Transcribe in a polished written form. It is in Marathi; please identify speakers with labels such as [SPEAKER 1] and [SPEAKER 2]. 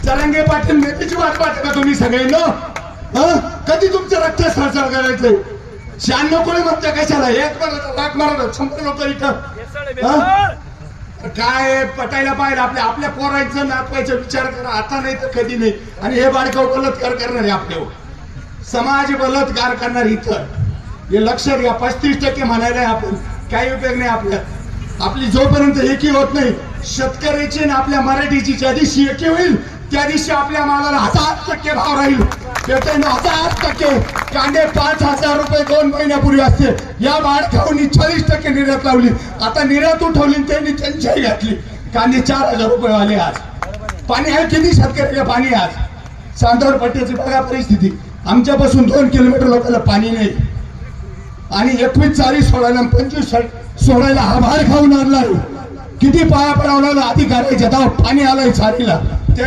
[SPEAKER 1] जरांगे पाटील नेत्याची वाट पाहता का तुम्ही सगळ्यांना? कधी तुमचं रक्त सरसळ करायचंय? 96 कोणी म्हणता कशाला? एक लाख मारा 100 लोक इथं. काय पटायला पाहिजे? आपल्या पोरांचं नातवायचा विचार करा आता, नाही तर कधी नाही. आणि हे बाळकाव बलात्कार करणारे आपल्यावर, समाज बलात्कार करणार इथं, हे लक्षात घ्या. 35% म्हणायला आपण काही उपयोग नाही. आपली जोपर्यंत एकी होत नाही शेतकऱ्याची आणि आपल्या मराठीची, ज्या दिवशी एकी होईल त्या दिवशी आपल्या मालाला 1000% भाव राहील. त्याच्यानं 1000%. कांदे 5000 रुपये 2 महिन्यापूर्वी असते, या बाळखाऊनी 40% निर्यात लावली. आता निर्यात उठवली त्यांनी त्यांच्याही घातली. कांदे 4000 रुपये आले. आज पाणी आहे किती शेतकऱ्याला? पाणी आज चांदवड पट्ट्याची बघा परिस्थिती. आमच्यापासून 2 किलोमीटर लोकांना पाणी नाही. आणि 21 चाळी सोडायला 25 सोडायला हा भाड खाऊन आणलाय. किती पाया पडावला अधिकाऱ्याच्या दाव पाणी आलाय चारीला.